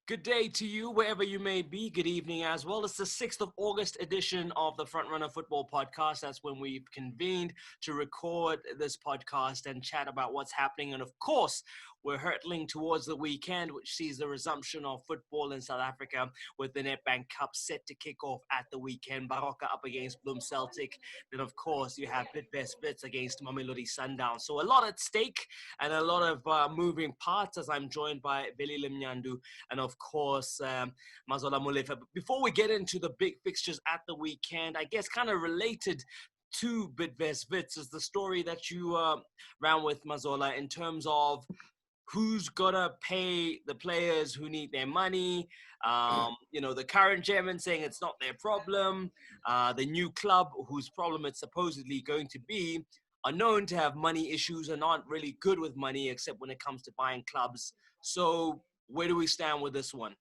Good day to you, wherever you may be. Good evening as well. It's the 6th of August edition of the Frontrunner Football Podcast. That's when we've convened to record this podcast and chat about what's happening. And of course, we're hurtling towards the weekend, which sees the resumption of football in South Africa with the Nedbank Cup set to kick off at the weekend. Baroka up against Bloom Celtic. Then, of course, you have Bidvest Wits against Sundowns. So a lot at stake and a lot of moving parts as I'm joined by Velile, Mnyandu, and of course, Mazola Molefe. But before we get into the big fixtures at the weekend, I guess kind of related to Bidvest Wits is the story that you ran with, Mazola, in terms of who's gonna pay the players who need their money. The current chairman saying it's not their problem. The new club, whose problem it's supposedly going to be, are known to have money issues and aren't really good with money, except when it comes to buying clubs. So where do we stand with this one?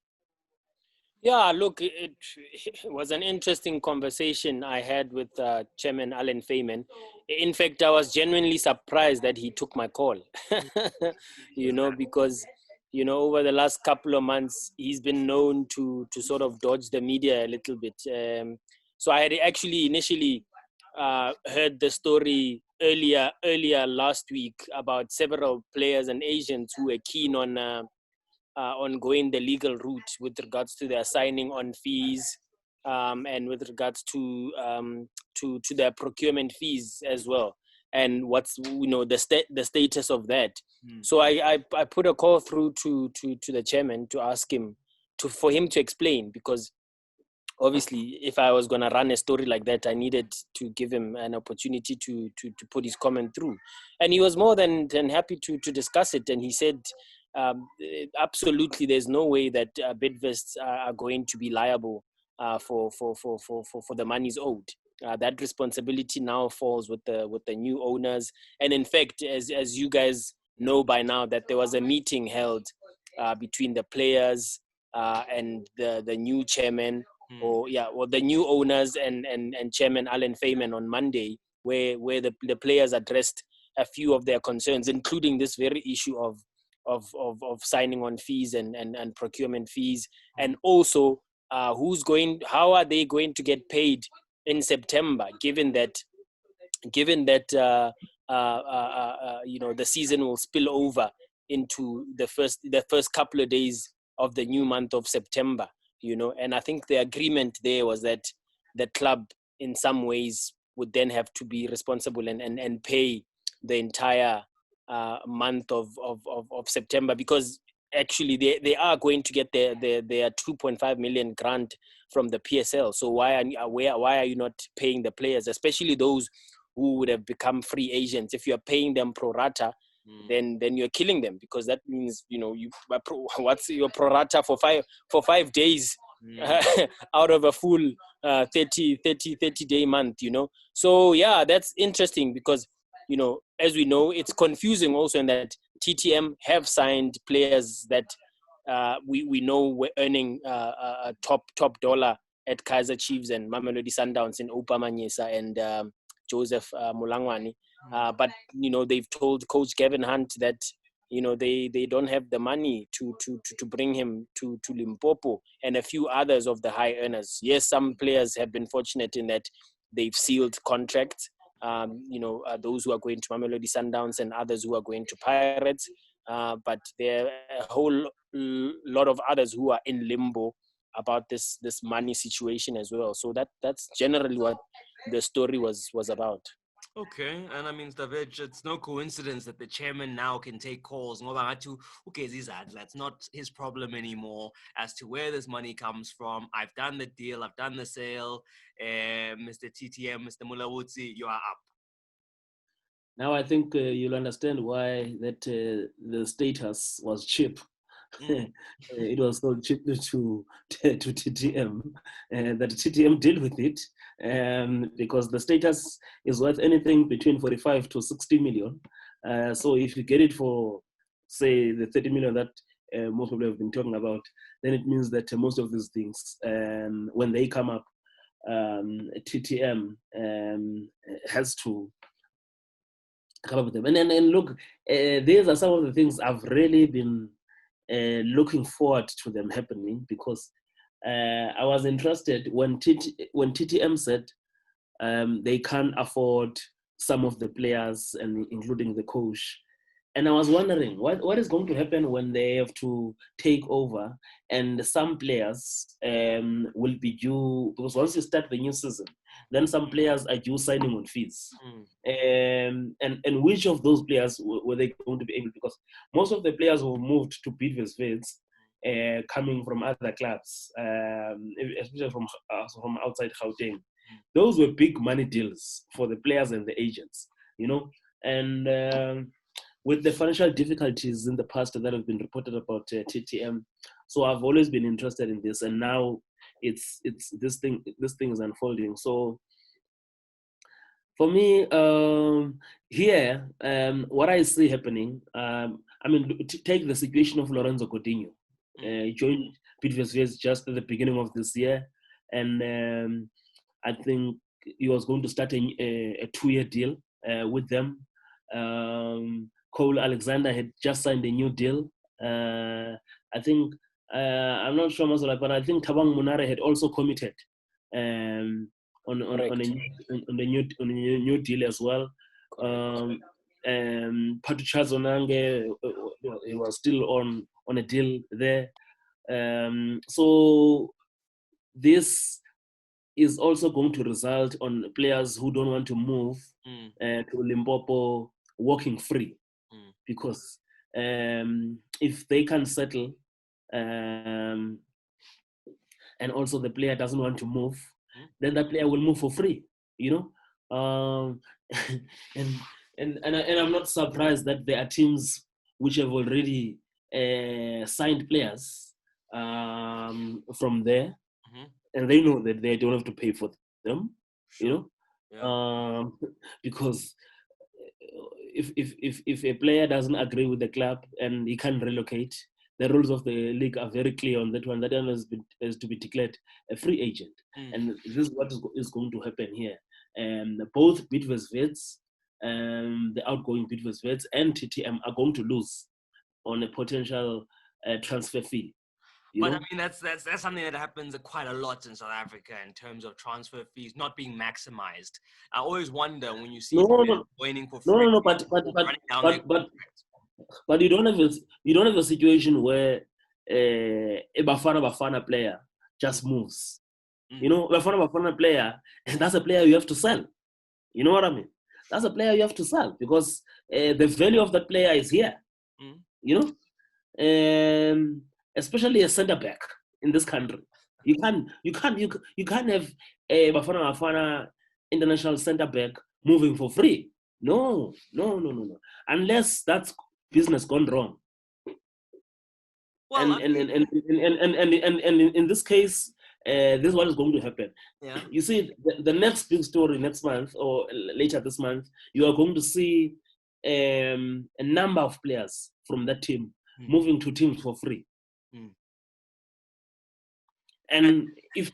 Yeah, look, it was an interesting conversation I had with Chairman Alan Feynman. In fact, I was genuinely surprised that he took my call, because, over the last couple of months, he's been known to sort of dodge the media a little bit. So I had actually initially heard the story earlier last week about several players and agents who were keen on going the legal route with regards to their signing on fees and with regards to their procurement fees as well, and what's the status of that. So I put a call through to the chairman to ask him for him to explain, because obviously if I was going to run a story like that, I needed to give him an opportunity to put his comment through, and he was more than happy to discuss it. And he said, absolutely, there's no way that Bidvest are going to be liable for the monies owed. That responsibility now falls with the new owners. And in fact, as you guys know by now, that there was a meeting held between the players and the new chairman, or the new owners and Chairman Alan Feynman on Monday, where the players addressed a few of their concerns, including this very issue of signing on fees and procurement fees, and also how are they going to get paid in September, given that the season will spill over into the first couple of days of the new month of September. And I think the agreement there was that the club in some ways would then have to be responsible and pay the entire month of September, because actually they are going to get their 2.5 million grant from the PSL. So why are you not paying the players, especially those who would have become free agents? If you are paying them pro rata, then you're killing them, because that means what's your pro rata for 5 days out of a full 30 day month, So yeah, that's interesting, because as we know, it's confusing also in that TTM have signed players that we know were earning a top dollar at Kaizer Chiefs and Mamelodi Sundowns in Oupa Manyesa and Joseph Mulangwani. But they've told Coach Gavin Hunt that they don't have the money to bring him to Limpopo, and a few others of the high earners. Yes, some players have been fortunate in that they've sealed contracts. Those who are going to Mamelodi Sundowns and others who are going to Pirates. But there are a whole lot of others who are in limbo about this money situation as well. So that's generally what the story was about. Okay, and I mean, Stavage, it's no coincidence that the chairman now can take calls. That's not his problem anymore as to where this money comes from. I've done the deal, I've done the sale. Mr. TTM, Mr. Mulawutsi, you are up. Now I think you'll understand why that the status was cheap. It was so cheap to TTM, that TTM deal with it, because the status is worth anything between 45 to 60 million. So if you get it for, say, the 30 million that most people have been talking about, then it means that most of these things, when they come up, TTM has to come up with them. And look, these are some of the things I've really been looking forward to them happening, because I was interested when TTM said they can't afford some of the players, and including the coach. And I was wondering what is going to happen when they have to take over, and some players will be due, because once you start the new season, then some players are due signing on fees. And which of those players were they going to be able? Because most of the players who moved to Bidvest Wits coming from other clubs, especially from outside Gauteng, those were big money deals for the players and the agents, and with the financial difficulties in the past that have been reported about TTM. So I've always been interested in this, and now it's this thing is unfolding. So for me, here, what I see happening, take the situation of Lorenzo Coutinho. He joined Bidvest Wits just at the beginning of this year, and I think he was going to start a 2-year deal with them. Cole Alexander had just signed a new deal. I think, I'm not sure, but I think Thabang Munare had also committed on a new deal as well. Patuchazo Nange, he was still on a deal there. So this is also going to result on players who don't want to move to Limpopo walking free, because if they can settle, and also the player doesn't want to move, then that player will move for free, and I'm not surprised that there are teams which have already signed players from there, and they know that they don't have to pay for them, because if a player doesn't agree with the club and he can't relocate, the rules of the league are very clear on that one. That one has to be declared a free agent, and this is what is going to happen here. Both Bidvest Wits, the outgoing Bidvest Wits, and TTM are going to lose on a potential transfer fee. But I mean, that's something that happens quite a lot in South Africa in terms of transfer fees not being maximized. I always wonder when you see waiting for free. But you don't have a situation where a Bafana player just moves. Bafana player, and that's a player you have to sell. You know what I mean? That's a player you have to sell, because the value of that player is here. Especially a centre back in this country, you can't have a Bafana international centre back moving for free. No, unless that's business gone wrong. Well, and in this case, this is what is going to happen. Yeah. You see, the next big story next month or later this month, you are going to see a number of players from that team moving to teams for free. And if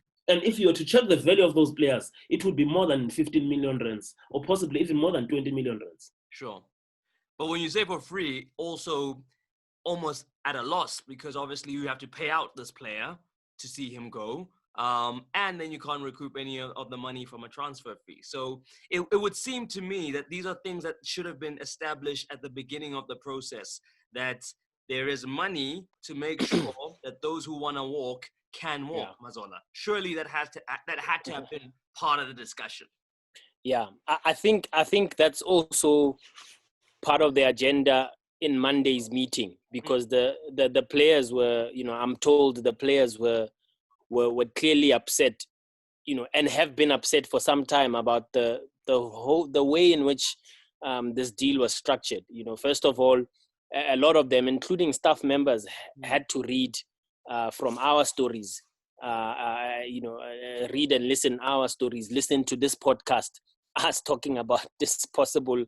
you were to check the value of those players, it would be more than 15 million rands, or possibly even more than 20 million rands. Sure. But when you say for free, also almost at a loss, because obviously you have to pay out this player to see him go. And then you can't recoup any of the money from a transfer fee. So it would seem to me that these are things that should have been established at the beginning of the process, that there is money to make sure that those who want to walk can walk, Mazola. Surely that had to have been part of the discussion. Yeah, I think that's also part of the agenda in Monday's meeting, because the players were, I'm told the players were clearly upset, and have been upset for some time about the way in which this deal was structured. First of all, a lot of them, including staff members, had to read from our stories, read and listen our stories, listen to this podcast, us talking about this possible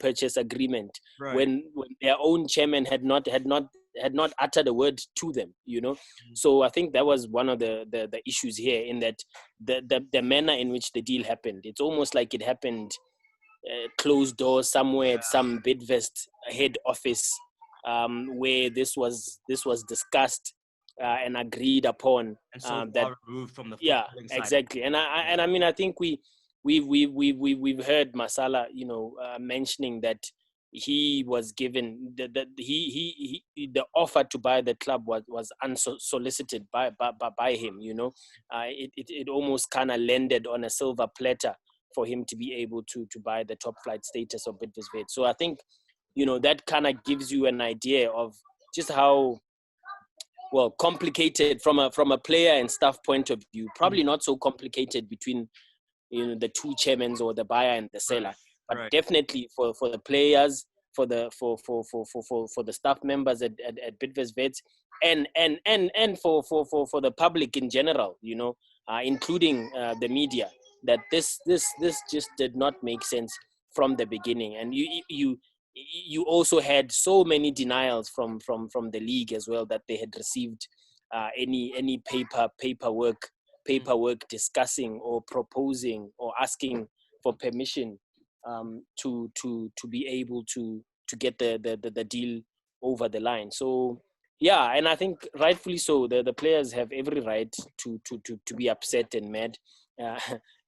purchase agreement, right, when their own chairman had not uttered a word to them, So I think that was one of the issues here, in that the manner in which the deal happened. It's almost like it happened closed doors somewhere at some Bidvest head office, where this was discussed and agreed upon. And so that far removed from the yeah, footballing side. exactly. And I mean, I think we've heard Masala, mentioning that he was given the offer to buy the club was unsolicited by him. It almost kind of landed on a silver platter for him to be able to buy the top flight status of Bidvest Wits. So I think that kind of gives you an idea of just how complicated from a player and staff point of view. Probably not so complicated between the two chairmen or the buyer and the seller, but definitely for the players, for the staff members at Bidvest Wits, and for the public in general, including the media, that this just did not make sense from the beginning. And you also had so many denials from the league as well, that they had received any paperwork discussing or proposing or asking for permission to be able to get the deal over the line. So yeah, and I think rightfully so, the players have every right to be upset and mad,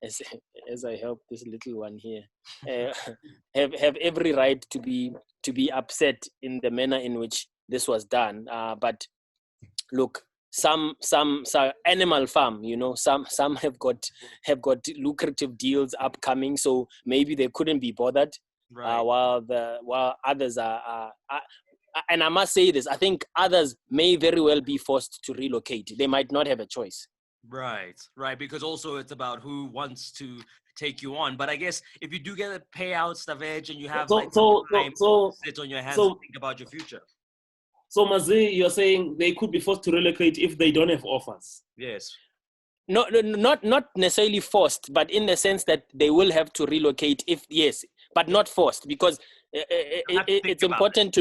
as I help this little one here, have every right to be upset in the manner in which this was done. But look, some Animal Farm, some have got lucrative deals upcoming, so maybe they couldn't be bothered. While others are and I must say this, I think others may very well be forced to relocate. They might not have a choice. Right, because also it's about who wants to take you on. But I guess if you do get a payout, Stavage, and you have time to sit on your hands and think about your future. So Mazi, you're saying they could be forced to relocate if they don't have offers? Yes. No, not necessarily forced, but in the sense that they will have to relocate but not forced, because it's important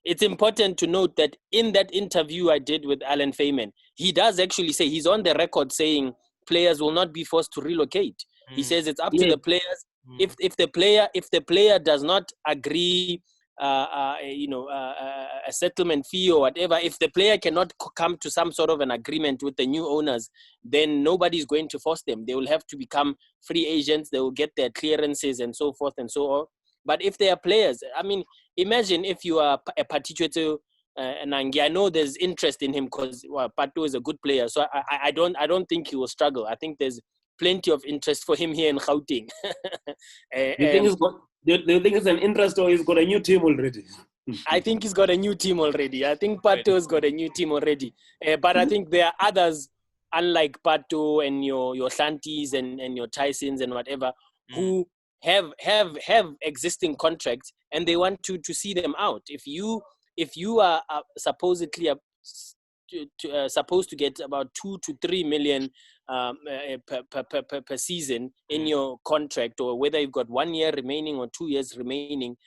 it's important to note that in that interview I did with Alan Feynman, he does actually say, he's on the record saying players will not be forced to relocate. He says it's up to the players. If the player does not agree a settlement fee or whatever, if the player cannot come to some sort of an agreement with the new owners, then nobody's going to force them. They will have to become free agents. They will get their clearances and so forth and so on. But if they are players, I mean, imagine if you are a Patichueto Nangi. I know there's interest in him because Pato is a good player, so I don't think he will struggle. I think there's plenty of interest for him here in Gauteng. You think do you think it's an interest, or he's got a new team already? I think he's got a new team already. I think Pato's got a new team already. But I think there are others, unlike Pato and your Shantis and your Tysons and whatever, who have existing contracts and they want to see them out. If you are supposedly supposed to get about 2 to 3 million per season in your contract, or whether you've got 1 year remaining or 2 years remaining,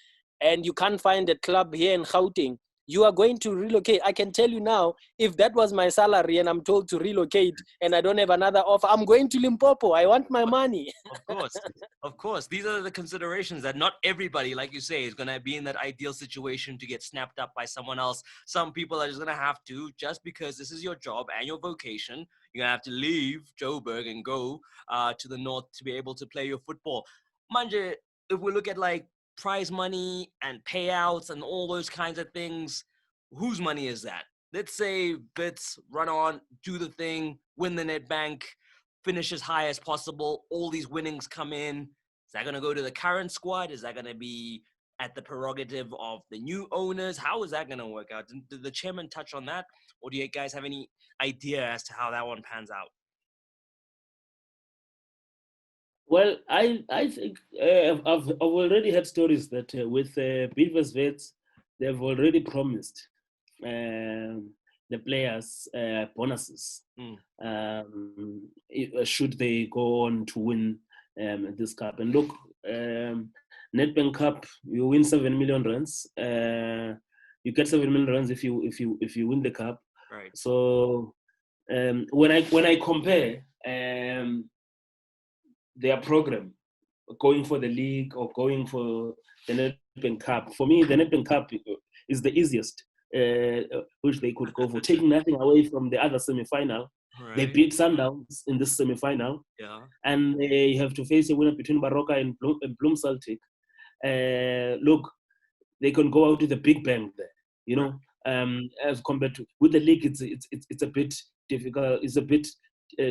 and you can't find a club here in Gauteng, you are going to relocate. I can tell you now, if that was my salary and I'm told to relocate and I don't have another offer, I'm going to Limpopo. I want my money. Of course. These are the considerations that not everybody, like you say, is going to be in that ideal situation to get snapped up by someone else. Some people are just going to have to, just because this is your job and your vocation, you're going to have to leave Joburg and go to the north to be able to play your football. Manje, if we look at like prize money and payouts and all those kinds of things, whose money is that? Let's say Bits run on, do the thing, win the Nedbank, finish as high as possible, all these winnings come in. Is that going to go to the current squad? Is that going to be at the prerogative of the new owners? How is that going to work out? Did the chairman touch on that? Or do you guys have any idea as to how that one pans out? Well, I think I've already had stories that with Bidvest Wits, they've already promised the players bonuses should they go on to win this cup. And look, Nedbank Cup, you win 7 million rands. You get 7 million rands if you win the cup. Right. So when I compare their program, going for the league or going for the Nedbank Cup, for me, the Nedbank Cup is the easiest, which they could go for, taking nothing away from the other semi-final. Right. They beat Sundowns in this semi-final, and they have to face a winner between Baroka and Bloom Celtic. Look, they can go out with a big bang there, as compared to with the league. It's a bit difficult. It's a bit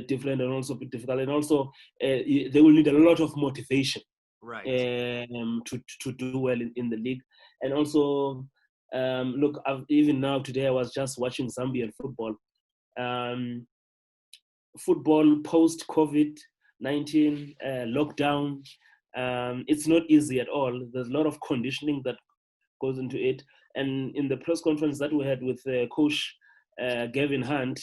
different, and also a bit difficult, and also they will need a lot of motivation, right, to do well in the league. And also, look, even now today I was just watching Zambian football. Football post COVID-19 lockdown. It's not easy at all. There's a lot of conditioning that goes into it. And in the press conference that we had with Coach Gavin Hunt,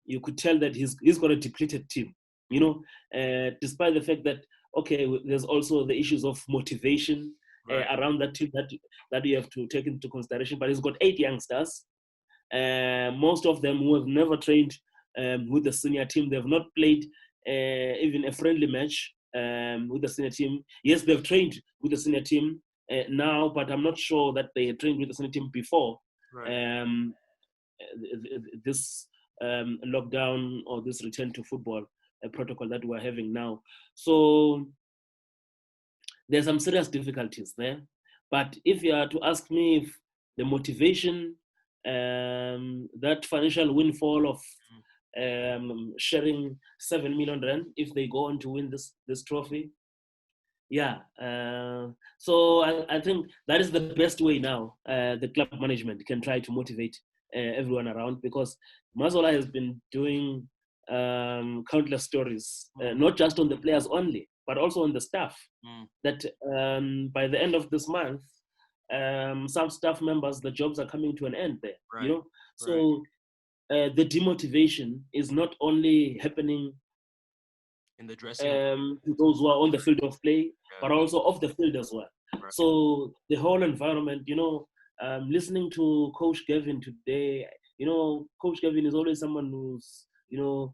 you could tell that he's got a depleted team. Despite the fact that there's also the issues of motivation around that team that you have to take into consideration. But he's got 8 youngsters, most of them who have never trained with the senior team. They've not played even a friendly match with the senior team. Yes, they've trained with the senior team now, but I'm not sure that they had trained with the senior team before this lockdown or this return to football protocol that we're having now. So there's some serious difficulties there. But if you are to ask me if the motivation, that financial windfall of sharing 7 million rand if they go on to win this trophy, so I think that is the best way now. The club management can try to motivate everyone around, because Mazola has been doing countless stories, not just on the players only, but also on the staff. That by the end of this month, some staff members, the jobs are coming to an end there. So the demotivation is not only happening in the dressing room to those who are on the field of play, but also off the field as well. So the whole environment, listening to Coach Gavin today, Coach Gavin is always someone who's, full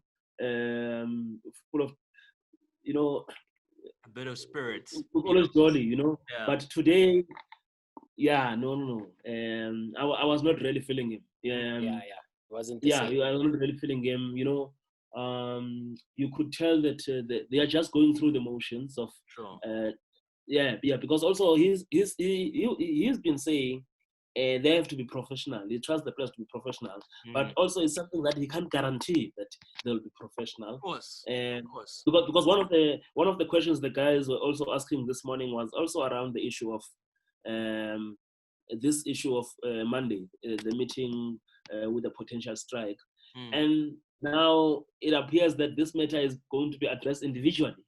of, a bit of spirits. Always jolly, But today, no. I was not really feeling him. Wasn't the same. I was not really feeling him. You could tell that they are just going through the motions of. Sure. Because also he's been saying they have to be professional. He trusts the players to be professional, but also it's something that he can't guarantee that they'll be professional. Of course. Because one of the questions the guys were also asking this morning was also around the issue of this issue of Monday, the meeting with a potential strike, and now it appears that this matter is going to be addressed individually.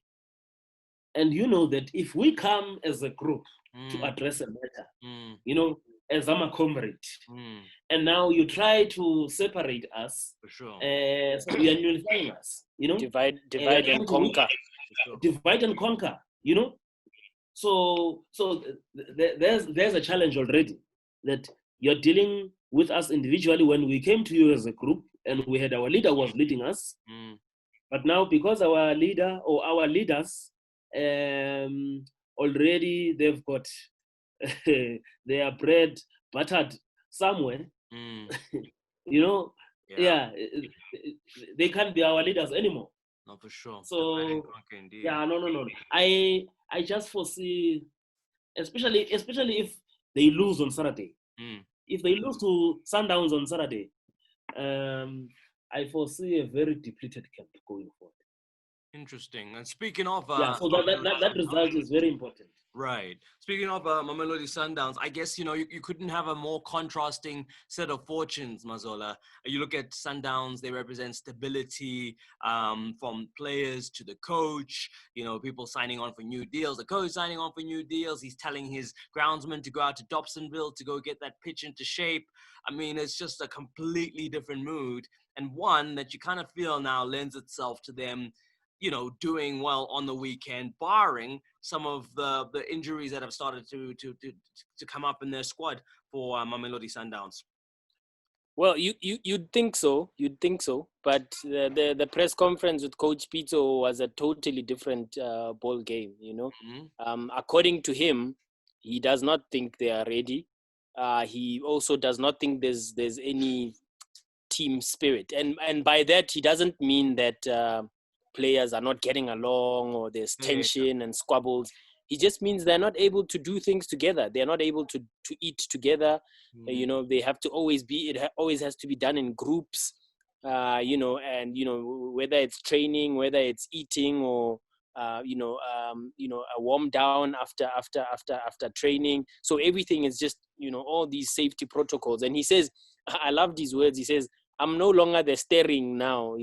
And that if we come as a group to address a matter, as I'm a comrade, and now you try to separate us, for sure. So you are unifying us, divide and conquer. Divide and conquer, So there's a challenge already, that you're dealing with us individually when we came to you as a group and we had our leader who was leading us. But now, because our leader or our leaders already they've got their bread buttered somewhere, they can't be our leaders anymore. No, for sure. So no. I just foresee, especially if they lose on Saturday. If they lose to Sundowns on Saturday, I foresee a very depleted camp going forward. Interesting. And speaking of so that result is very important. Right. Speaking of Mamelodi Sundowns, I guess, you couldn't have a more contrasting set of fortunes, Mazola. You look at Sundowns, they represent stability, from players to the coach, people signing on for new deals, the coach signing on for new deals. He's telling his groundsman to go out to Dobsonville to go get that pitch into shape. I mean, it's just a completely different mood, and one that you kind of feel now lends itself to them doing well on the weekend, barring some of the injuries that have started to come up in their squad for Mamelodi Sundowns. Well, you'd think so, but the press conference with Coach Pito was a totally different ball game. According to him, he does not think they are ready. he also does not think there's any team spirit, and by that he doesn't mean that players are not getting along or there's tension and squabbles. He just means they're not able to do things together. They're not able to eat together. They have to always be. Always has to be done in groups. And whether it's training, whether it's eating, or a warm down after training. So everything is just all these safety protocols. And he says, I love these words. He says, I'm no longer the steering now.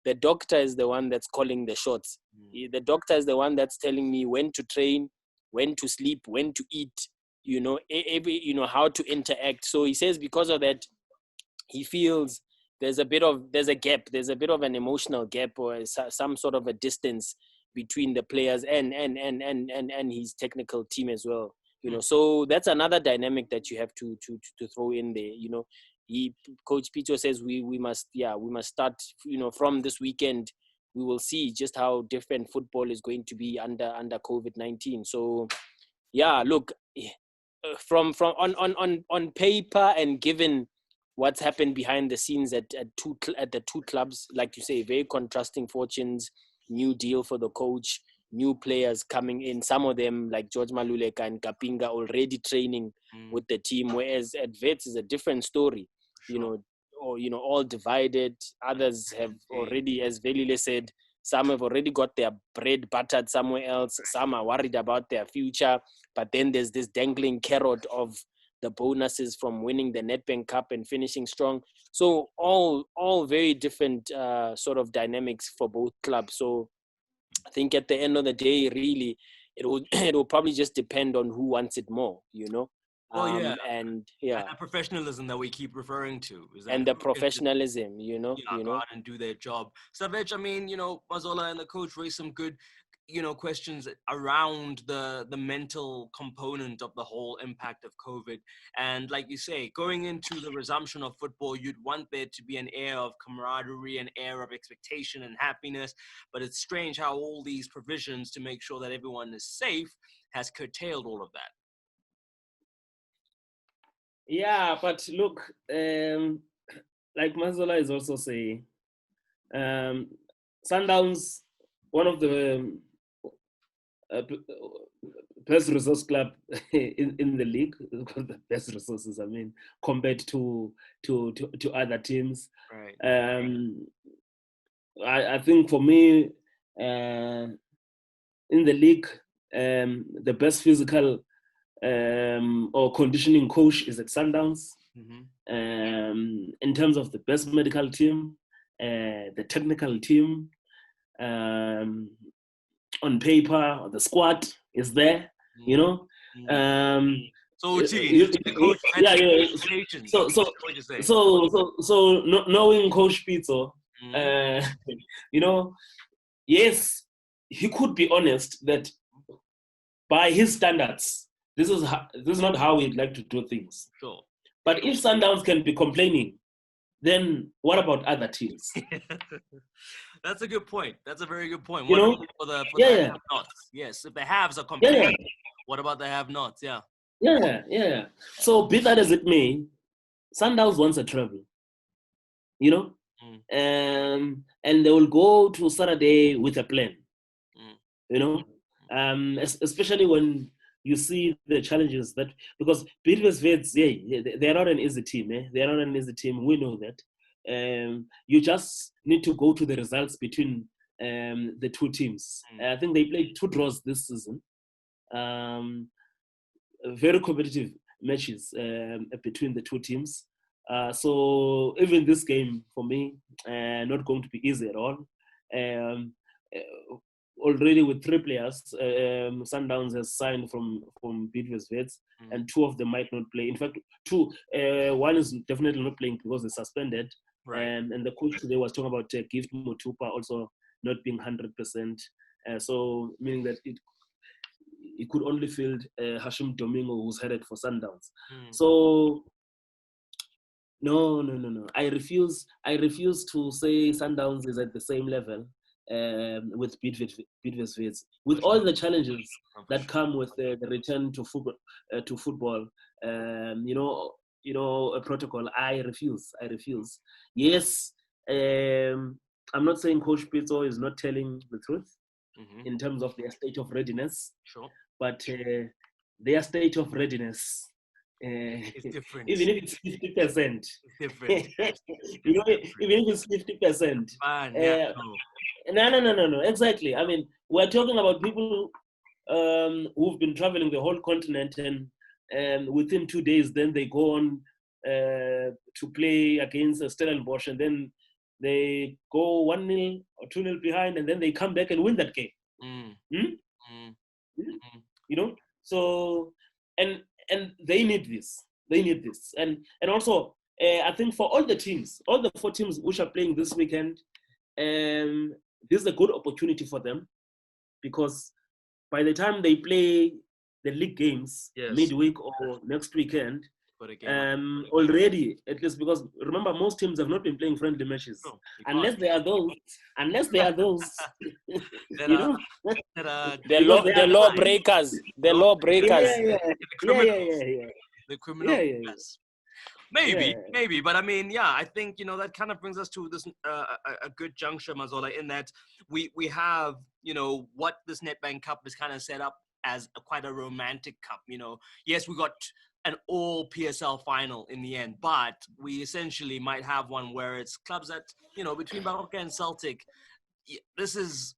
The doctor is the one that's calling the shots. The doctor is the one that's telling me when to train, when to sleep, when to eat, how to interact. So he says because of that, he feels there's a bit of an emotional gap or some sort of a distance between the players and his technical team as well. So that's another dynamic that you have to throw in there. Coach Pito says we must start, from this weekend. We will see just how different football is going to be under COVID-19. So look, from on paper and given what's happened behind the scenes at the two clubs, like you say, very contrasting fortunes, new deal for the coach, new players coming in, some of them like George Maluleka and Kapinga already training with the team, whereas at Wits is a different story. All divided. Others have already, as Velile said, some have already got their bread buttered somewhere else. Some are worried about their future. But then there's this dangling carrot of the bonuses from winning the Nedbank Cup and finishing strong. So all very different sort of dynamics for both clubs. So I think at the end of the day, really, it will probably just depend on who wants it more, And the professionalism that we keep referring to and the professionalism, go out and do their job. Savage, Mazola and the coach raised some good, questions around the mental component of the whole impact of COVID. And like you say, going into the resumption of football, you'd want there to be an air of camaraderie, an air of expectation and happiness. But it's strange how all these provisions to make sure that everyone is safe has curtailed all of that. Yeah, but look, like Mazola is also saying, Sundowns, one of the best resource club in the league, the best resources, compared to other teams. Right. I think for me, in the league, the best physical or conditioning coach is at Sundowns. In terms of the best medical team, the technical team, on paper, the squad is there, So knowing Coach Pizzo, yes, he could be honest that by his standards, this is not how we'd like to do things. Sure. But if Sundowns can be complaining, then what about other teams? That's a good point. That's a very good point. What for the have-nots? Yes, if the haves are complaining, what about the have-nots? Yeah. So be that as it may, Sundowns wants a treble. And they will go to Saturday with a plan. Especially when you see the challenges because Bidvest Wits, they're not an easy team. They're not an easy team. We know that. You just need to go to the results between the two teams. I think they played 2 draws this season. Very competitive matches between the two teams. So even this game, for me, not going to be easy at all. Already with 3 players, Sundowns has signed from Bidvest Wits, and 2 of them might not play. In fact, 2, one is definitely not playing because they're suspended. Right. And the coach today was talking about Gift Mutupa also not being 100%. So meaning that it could only field Hashim Domingo, who's headed for Sundowns. So no. I refuse to say Sundowns is at the same level with Bidvest Wits, with all the challenges that come with the return to football. A protocol. I refuse. Yes, I'm not saying Coach Pitso is not telling the truth in terms of their state of readiness. Sure. But their state of readiness, it's different. Even if it's 50%, it's different. Even if it's 50%. No. Exactly. I mean, we're talking about people who've been traveling the whole continent, and within 2 days, then they go on to play against Stellenbosch, and then they go 1-0 or 2-0 behind, and then they come back and win that game. So and they need this. And also I think for all the teams, all the 4 teams which are playing this weekend, this is a good opportunity for them, because by the time they play the league games midweek or next weekend, already, at least, because remember, most teams have not been playing friendly matches unless they are those the law breakers. The criminals. Maybe, but I mean, I think that kind of brings us to this a good juncture, Mazola, in that we have what this Nedbank Cup is kind of set up as quite a romantic cup. Yes, we got an all PSL final in the end, but we essentially might have one where it's clubs that between Baroka and Celtic, this is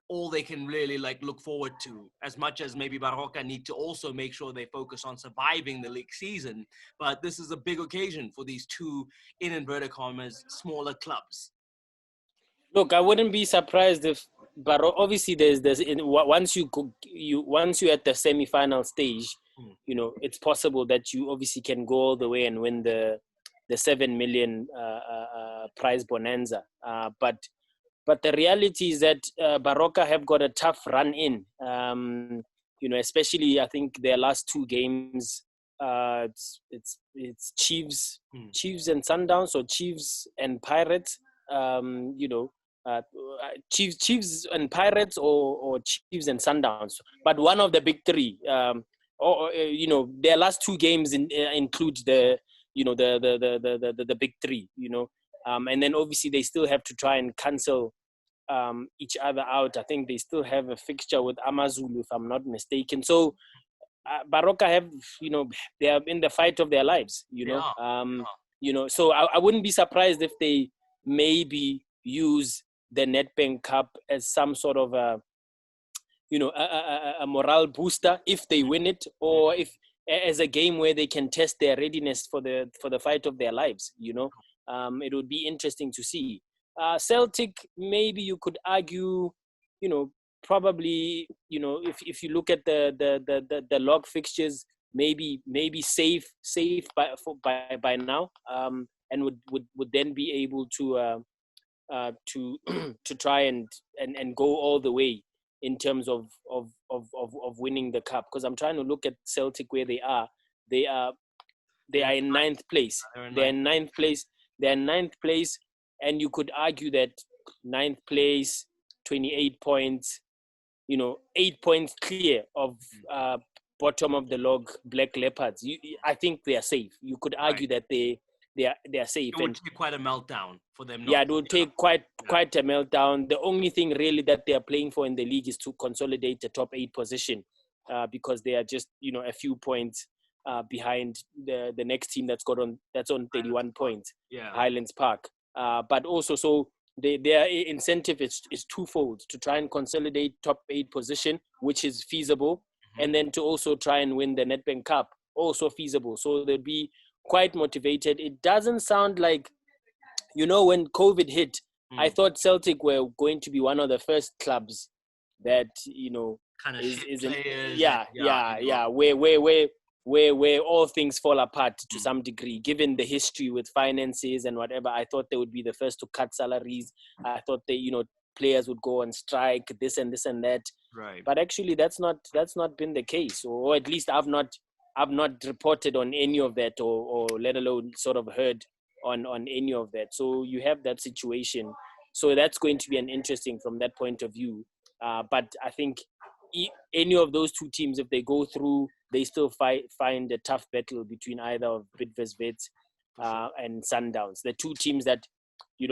all they can really look forward to, as much as maybe Baroka need to also make sure they focus on surviving the league season. But this is a big occasion for these two, in inverted commas, smaller clubs. Look, I wouldn't be surprised if Baroka, obviously once you're at the semi-final stage, it's possible that you obviously can go all the way and win the 7 million prize bonanza. But the reality is that Baroka have got a tough run in. Especially I think their last 2 games. It's Chiefs and Sundowns, or Chiefs and Pirates. Chiefs and Pirates, or Chiefs and Sundowns. But one of the big 3. Their last 2 games include the big 3. And then obviously they still have to try and cancel each other out. I think they still have a fixture with Amazulu, if I'm not mistaken. So Baroka have, they are in the fight of their lives. So I wouldn't be surprised if they maybe use the Nedbank Cup as some sort of a morale booster if they win it, or if as a game where they can test their readiness for the fight of their lives. It would be interesting to see. Celtic, maybe you could argue, probably, if you look at the log fixtures, maybe safe by now, and would then be able to try and go all the way in terms of winning the cup. Because I'm trying to look at Celtic where they are. They are in 9th place. They're in 9th place. And you could argue that 9th place, 28 points, 8 points clear of bottom of the log Black Leopards. I think they are safe. You could argue that they are safe. It would take quite a meltdown for them. It would take quite a meltdown. The only thing really that they are playing for in the league is to consolidate the top 8 position, because they are just a few points behind the next team that's on 31 points. Highlands Park. But also, so their incentive is twofold: to try and consolidate top 8 position, which is feasible, and then to also try and win the Nedbank Cup, also feasible. So they'll be quite motivated. It doesn't sound like, when COVID hit, I thought Celtic were going to be one of the first clubs that kind of where all things fall apart to some degree, given the history with finances and whatever. I thought they would be the first to cut salaries. I thought players would go on strike, this and that. Right. But actually, that's not been the case, or at least I've not reported on any of that, or let alone sort of heard on any of that. So you have that situation. So that's going to be an interesting from that point of view. But I think any of those 2 teams, if they go through they still find a tough battle between either of Bidvest Wits and Sundowns. The two teams that,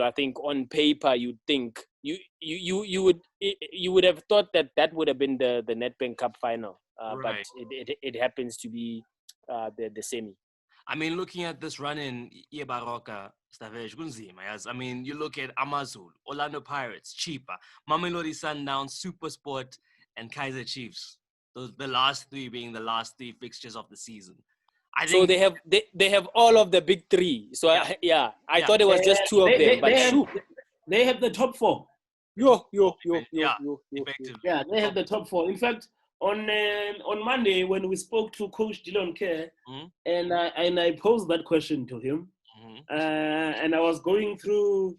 I think on paper you'd think you would have thought that would have been the Nedbank Cup final, but it happens to be the semi. I mean, looking at this run-in, Baroka, I mean, you look at Amazulu, Orlando Pirates, Chipa, Mamelodi Sundowns, SuperSport, and Kaizer Chiefs. Those the last three being the last three fixtures of the season. I think so they have all of the big three. So I thought it was just two of them, but they have the top four. Yeah, they have the top four. In fact, on Monday when we spoke to Coach Dylan Kerr, and I posed that question to him, and I was going through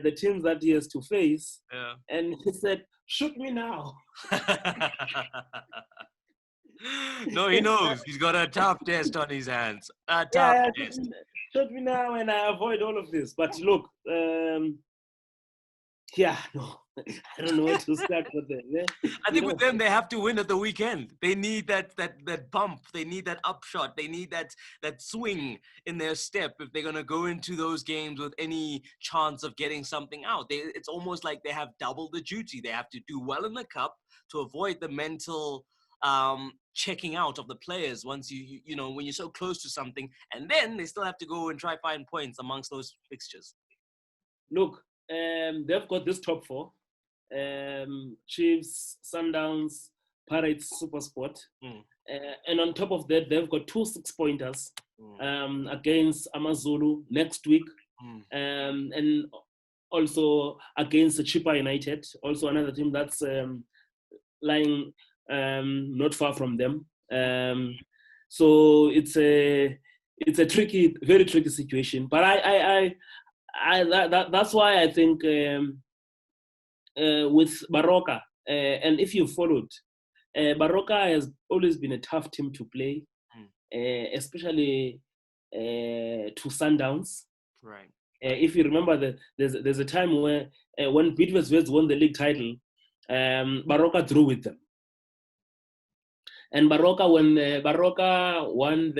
the teams that he has to face, and he said, "Shoot me now." No, he knows. He's got a tough test on his hands. A tough test. Shoot me now, and I avoid all of this. But look, I don't know where to start with them. Yeah? I think with them, they have to win at the weekend. They need that bump. They need that upshot. They need that swing in their step if they're going to go into those games with any chance of getting something out. It's almost like they have double the duty. They have to do well in the cup to avoid the mental checking out of the players once when you're so close to something, and then they still have to go and try find points amongst those fixtures. Look, they've got this top four: Chiefs, Sundowns, Pirates, SuperSport, and on top of that, they've got 2 6-pointers against Amazulu next week, and also against the Chipa United, also another team that's lying not far from them. So it's a tricky, very tricky situation. But that's why I think with Baroka, and if you followed, Baroka has always been a tough team to play, especially to Sundowns. Right. If you remember, there's a time where when Bidvest Wits won the league title, Baroka drew with them. And Baroka, when Baroka won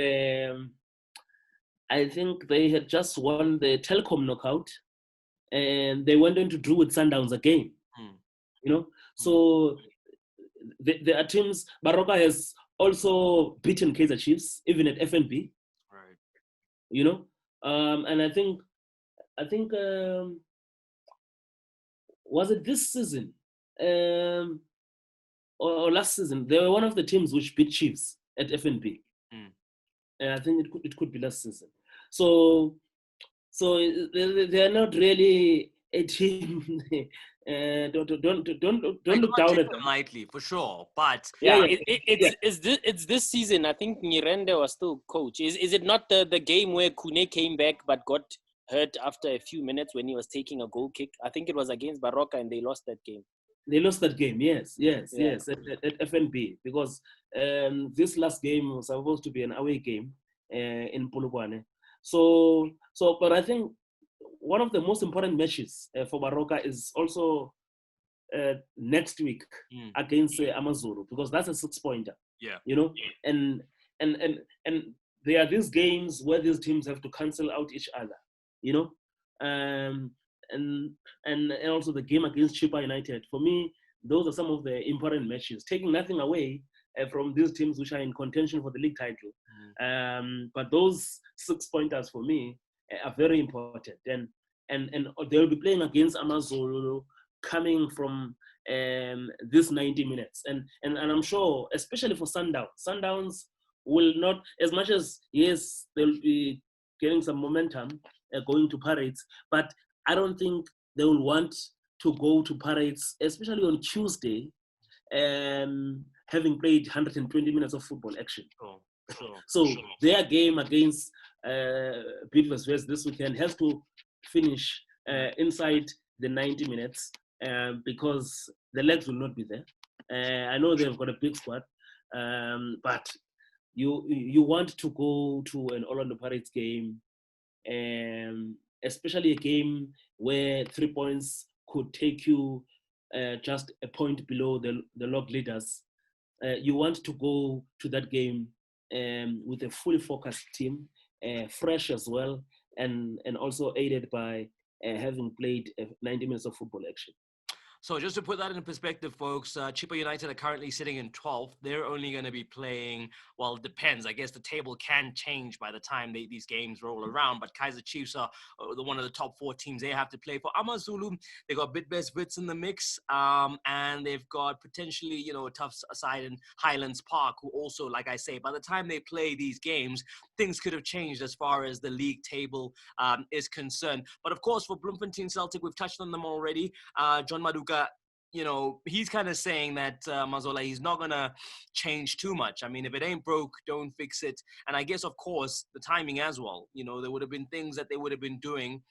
I think they had just won the Telkom knockout, and they went into drew with Sundowns again. So there are teams. Baroka has also beaten Kaizer Chiefs, even at FNB. Right. And I think was it this season? Or last season, they were one of the teams which beat Chiefs at FNB. And I think it could be last season. So they are not really a team. Don't look down at them lightly, for sure. But it's this season. I think Nyirende was still coach. Is it not the game where Kune came back but got hurt after a few minutes when he was taking a goal kick? I think it was against Baroka, and they lost that game. They lost that game, yes, at FNB, because this last game was supposed to be an away game in Polokwane. So, but I think one of the most important matches for Baroka is also next week against Amazulu, because that's a 6-pointer. And there are these games where these teams have to cancel out each other, and also the game against Chipa United. For me, those are some of the important matches, taking nothing away from these teams which are in contention for the league title. But those 6-pointers for me are very important. And they'll be playing against Amazulu coming from this 90 minutes. And I'm sure, especially for Sundowns will not, as much as, yes, they'll be getting some momentum going to Pirates, but I don't think they will want to go to Pirates, especially on Tuesday, having played 120 minutes of football action. So their game against Bidvest Wits this weekend has to finish inside the 90 minutes because the legs will not be there. I know they've got a big squad, but you want to go to an Orlando Pirates game, especially a game where 3 points could take you just a point below the log leaders. You want to go to that game with a fully focused team, fresh as well, and also aided by having played 90 minutes of football action. So just to put that in perspective, folks, Chippa United are currently sitting in 12th. They're only going to be playing, well, it depends. I guess the table can change by the time these games roll around. But Kaizer Chiefs are one of the top 4 teams they have to play for. AmaZulu, they got Bidvest Wits in the mix. And they've got potentially, a tough side in Highlands Park, who also, like I say, by the time they play these games, things could have changed as far as the league table is concerned. But of course, for Bloemfontein Celtic, we've touched on them already. John Maduka, he's kind of saying that, Mazola, he's not going to change too much. I mean, if it ain't broke, don't fix it. And I guess, of course, the timing as well. There would have been things that they would have been doing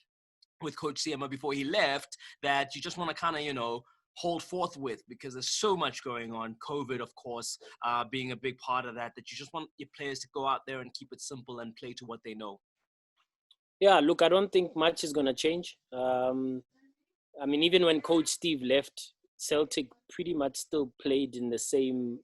with Coach Siema before he left that you just want to kind of, hold forth with, because there's so much going on. COVID, of course, being a big part of that you just want your players to go out there and keep it simple and play to what they know. Yeah, look, I don't think much is going to change. I mean, even when Coach Steve left, Celtic pretty much still played in the same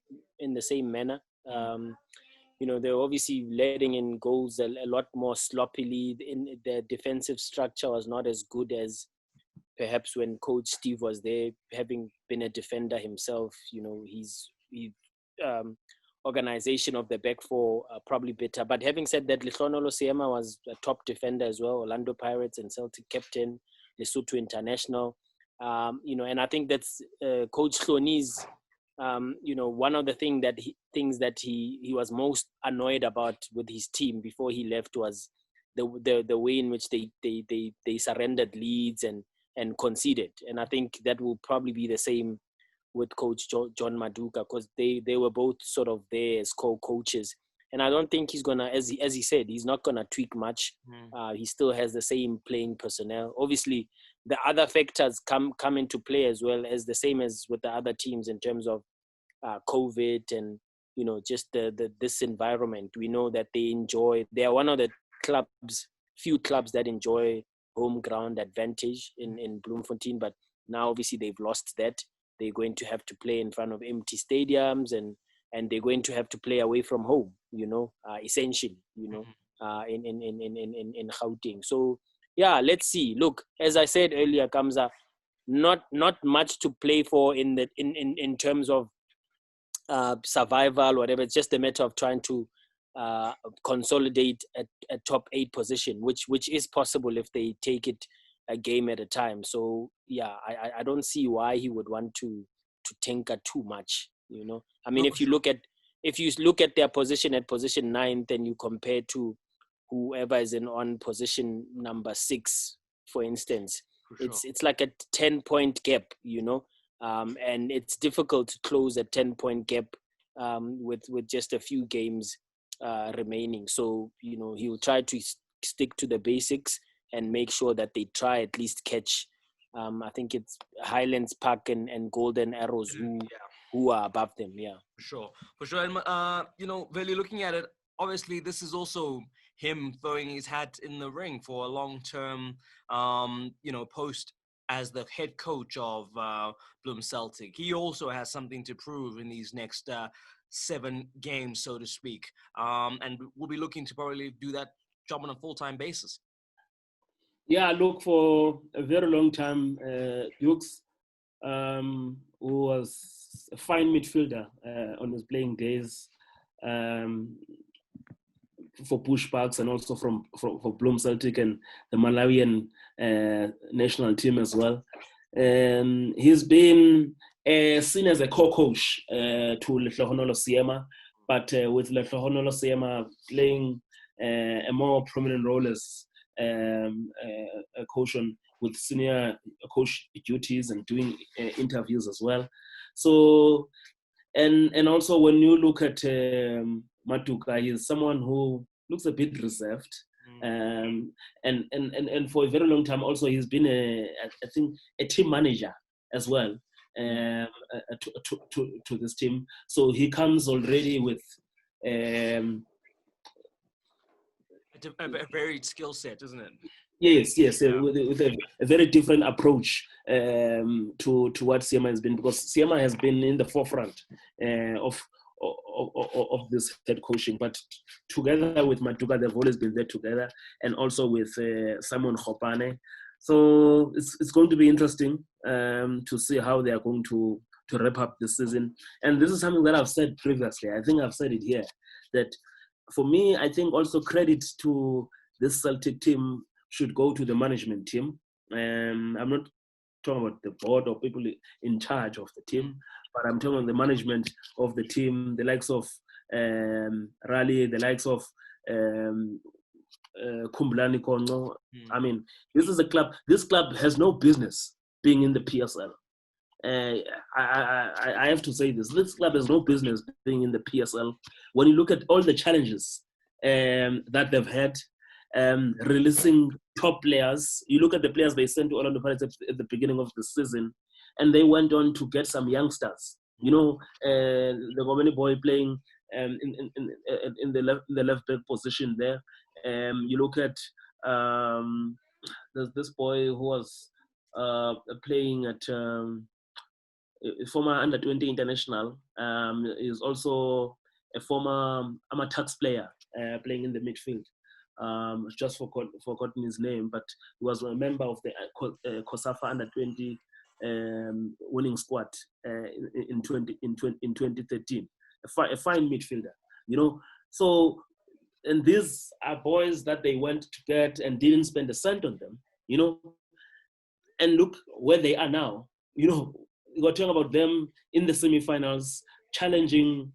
manner. They're obviously letting in goals a lot more sloppily. Their defensive structure was not as good as perhaps when Coach Steve was there, having been a defender himself. His organization of the back four probably better. But having said that, Lehlohonolo Siema was a top defender as well. Orlando Pirates and Celtic captain, Lesotho international. And I think that's Coach Hloni's, one of the things that he was most annoyed about with his team before he left was the way in which they surrendered leads and conceded. And I think that will probably be the same with Coach John Maduka, because they were both sort of there as co-coaches. And I don't think he's going to, as he said, he's not going to tweak much. He still has the same playing personnel. Obviously, the other factors come into play as well, as the same as with the other teams in terms of COVID and, just this environment. We know that they are one of the few clubs that enjoy home ground advantage in Bloemfontein, but now obviously they've lost that. They're going to have to play in front of empty stadiums and they're going to have to play away from home, essentially, in Gauteng. So, yeah, let's see. Look, as I said earlier, Kamza, not much to play for in terms of survival, whatever. It's just a matter of trying to consolidate a top 8 position, which is possible if they take it a game at a time. So yeah, I don't see why he would want to tinker too much. I mean, if you look at their position at position 9, then you compare to whoever is on position number 6, for instance. Sure. It's like a 10-point gap, and it's difficult to close a 10-point gap with just a few games remaining. So he will try to stick to the basics and make sure that they try at least catch. I think it's Highlands Park and Golden Arrows who are above them. Yeah, for sure. And Velile, looking at it, obviously this is also him throwing his hat in the ring for a long-term, post as the head coach of Bloom Celtic. He also has something to prove in these next 7 games, so to speak. And we'll be looking to probably do that job on a full-time basis. Yeah, look, for a very long time, Dukes, who was a fine midfielder on his playing days for Bush Parks and also for Bloom Celtic and the Malawian national team as well. He's been seen as a co-coach to Lehlohonolo Siema, but with Lehlohonolo Siema playing a more prominent role as a coach with senior coach duties and doing interviews as well. So, and also when you look at Maduka, he's someone who looks a bit reserved. And for a very long time also he's been I think a team manager as well to this team. So he comes already with a varied skill set, isn't it? Yes, with a very different approach to what Siema has been, because Siema has been in the forefront of of this head coaching. But together with Matuka, they've always been there together, and also with Simon Khopane. So it's going to be interesting to see how they are going to wrap up the season. And this is something that I've said previously. I think I've said it here, that for me, I think also credit to this Celtic team should go to the management team. I'm not talking about the board or people in charge of the team, but I'm talking about the management of the team, the likes of Raleigh, the likes of Kumblani Kono. I mean, this is a club. This club has no business being in the PSL. I have to say this. This club has no business being in the PSL. When you look at all the challenges that they've had, releasing top players. You look at the players they sent to Orlando Pirates at the beginning of the season, and they went on to get some youngsters. You know, the Gomeni boy playing in the left back position there. You look at there's this boy who was playing at former under-20 international. Is also a former tax player playing in the midfield. Just forgotten his name, but he was a member of the COSAFA under-20 winning squad in 2013. A fine midfielder, you know. So, and these are boys that they went to get and didn't spend a cent on them, you know. And look where they are now. You know, we're talking about them in the semi-finals, challenging,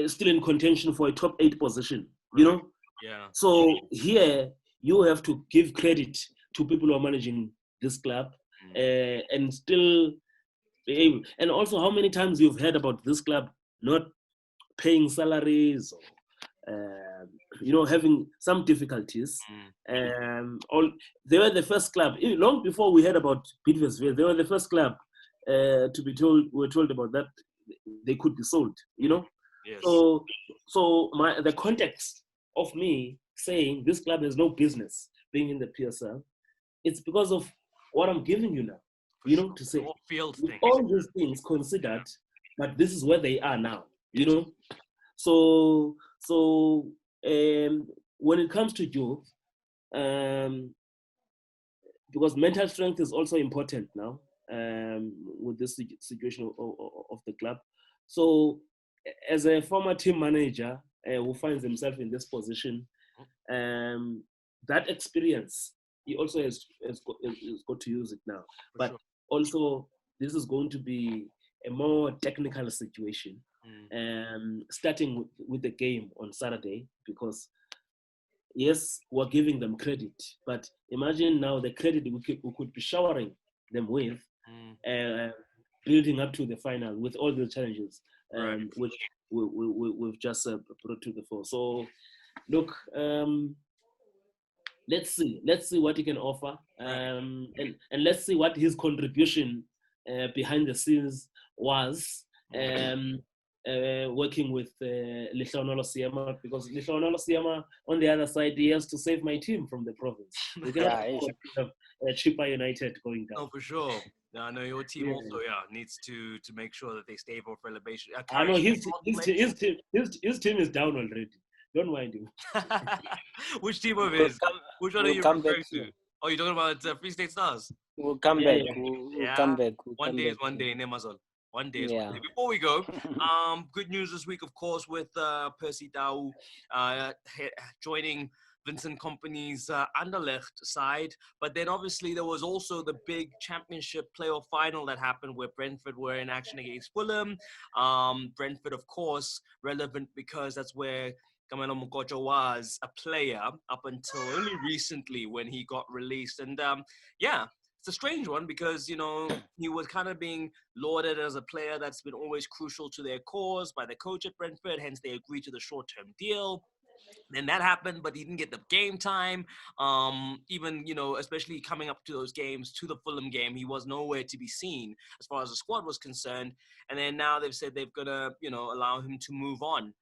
still in contention for a top 8 position, you know? Yeah. So here, you have to give credit to people who are managing this club and still be able. And also, how many times you've heard about this club not paying salaries, or, you know, having some difficulties. They were the first club, long before we heard about Bidvest Wits, they were the first club to be told, we were told about that they could be sold, you know? Yes. So the context of me saying this club has no business being in the PSL, it's because of what I'm giving you now, you know, to say all these things considered, but this is where they are now, you know. So when it comes to youth, because mental strength is also important now with this situation of the club. So as a former team manager who finds himself in this position, that experience, he also has got to use it now. But also, this is going to be a more technical situation, starting with the game on Saturday, because yes, we're giving them credit, but imagine now the credit we could be showering them with, building up to the final with all the challenges which we've just brought to the fore. So, look, let's see what he can offer, and let's see what his contribution behind the scenes was. Working with Lihlonolo Siema, because Lihlonolo Siema on the other side, he has to save my team from the province. We cannot have Chippa United going down. No, for sure. I know your team also needs to make sure that they stay for elevation. I know his team is down already. Don't mind him. Which team of his? Which one are you referring to? Oh, you're talking about Free State Stars? We'll come back. We'll come back. One day is one day, Nemazol. One day is one day. Before we go, good news this week, of course, with Percy Tau joining Vincent Kompany's Anderlecht side. But then obviously there was also the big championship playoff final that happened where Brentford were in action against Fulham. Brentford, of course, relevant because that's where Kamelo Mukocho was a player up until only recently when he got released. And it's a strange one because, you know, he was kind of being lauded as a player that's been always crucial to their cause by the coach at Brentford. Hence, they agreed to the short-term deal. Then that happened, but he didn't get the game time. Even, you know, especially coming up to those games, to the Fulham game, he was nowhere to be seen as far as the squad was concerned. And then now they've said they're going to, you know, allow him to move on.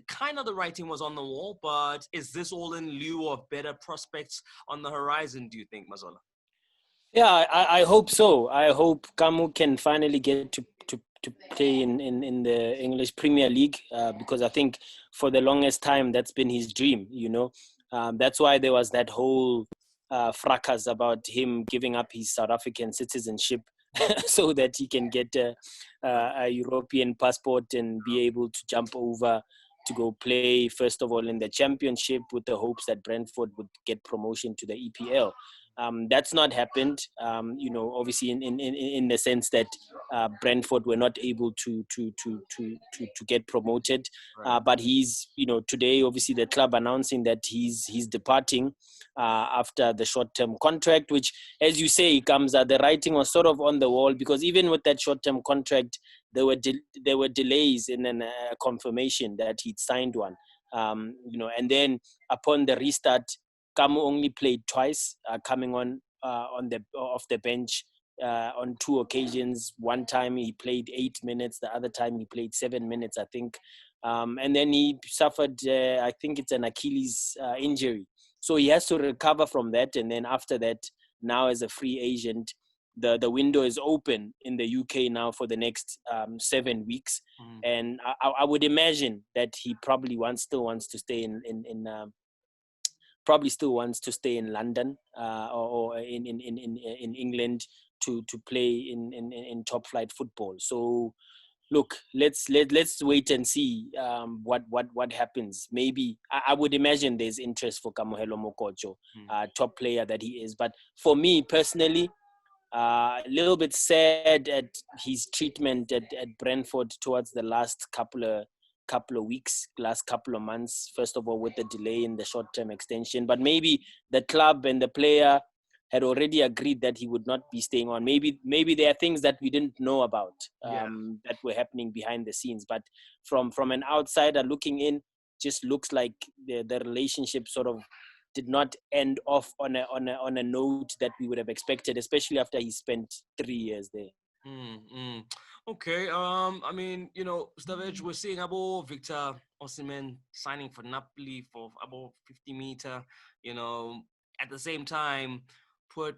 Kind of the writing was on the wall, but is this all in lieu of better prospects on the horizon, do you think, Mazola? Yeah, I hope so. I hope Kamu can finally get play in the English Premier League, because I think for the longest time that's been his dream. That's why there was that whole fracas about him giving up his South African citizenship so that he can get a European passport and be able to jump over to go play, first of all, in the Championship with the hopes that Brentford would get promotion to the EPL. That's not happened, obviously in the sense that Brentford were not able to get promoted. Right. But he's, today, obviously, the club announcing that he's departing after the short-term contract, which, as you say, Kamza, the writing was sort of on the wall, because even with that short-term contract, there were delays in a confirmation that he'd signed one. And then upon the restart, Kamo only played twice, coming on off the bench on 2 occasions. One time he played 8 minutes, the other time he played 7 minutes, I think. And then he suffered, I think it's an Achilles injury. So he has to recover from that. And then after that, now as a free agent, the window is open in the UK now for the next 7 weeks. And I would imagine that he probably still wants to stay in London or in England to play in top flight football. So look, let's wait and see what happens. Maybe I would imagine there's interest for Kamohelo Mokocho, top player that he is. But for me personally, a little bit sad at his treatment at Brentford towards the last couple of weeks, last couple of months. First of all, with the delay in the short-term extension, but maybe the club and the player had already agreed that he would not be staying on. Maybe there are things that we didn't know about that were happening behind the scenes. But from an outsider looking in, just looks like the relationship sort of did not end off on a note that we would have expected, especially after he spent 3 years there. Okay. I mean, Stavage, we're seeing Victor Osimhen signing for Napoli for about 50 meter. At the same time,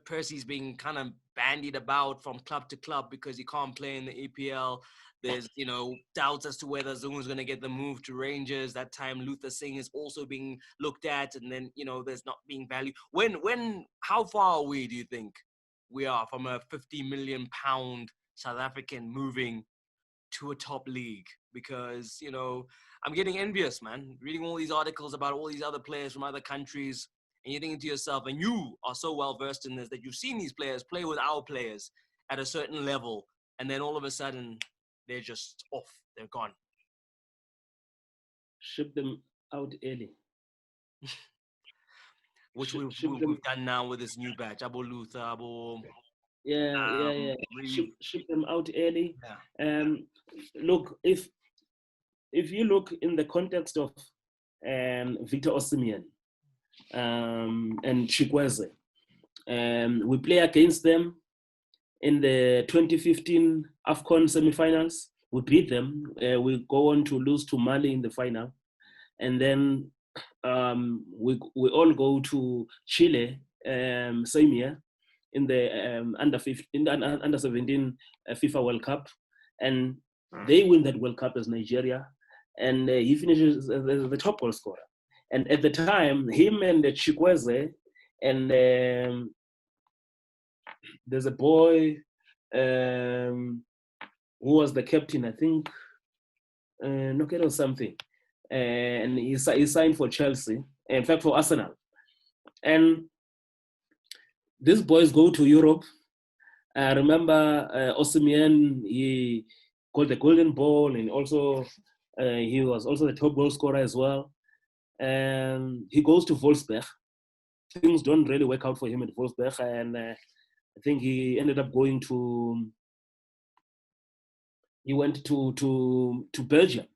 Percy's being kind of bandied about from club to club because he can't play in the EPL. There's, doubts as to whether Zungu's going to get the move to Rangers. That time, Luther Singh is also being looked at, and then, there's not being value. How far away do you think we are from a 50 million pound South African moving to a top league? Because, I'm getting envious, man. Reading all these articles about all these other players from other countries, and you're thinking to yourself, and you are so well versed in this, that you've seen these players play with our players at a certain level, and then all of a sudden, they're just off. They're gone. Ship them out early. Which we've done now with this new batch. Abo Luther, Abo... Yeah. Ship them out early. Yeah. Look, if you look in the context of Victor Osimhen and Chukwueze, we play against them in the 2015 AFCON semi-finals. We beat them. We go on to lose to Mali in the final. And then we all go to Chile same year in the under 17 FIFA World Cup. And they win that World Cup as Nigeria. And he finishes the top goal scorer. And at the time, him and Chukwueze and there's a boy who was the captain, I think, Noket or something. And he signed for Chelsea, in fact, for Arsenal. And these boys go to Europe. I remember Osimhen, he got the golden ball, and also he was also the top goal scorer as well. And he goes to Wolfsburg. Things don't really work out for him at Wolfsburg, and I think he ended up going to. He went to Belgium,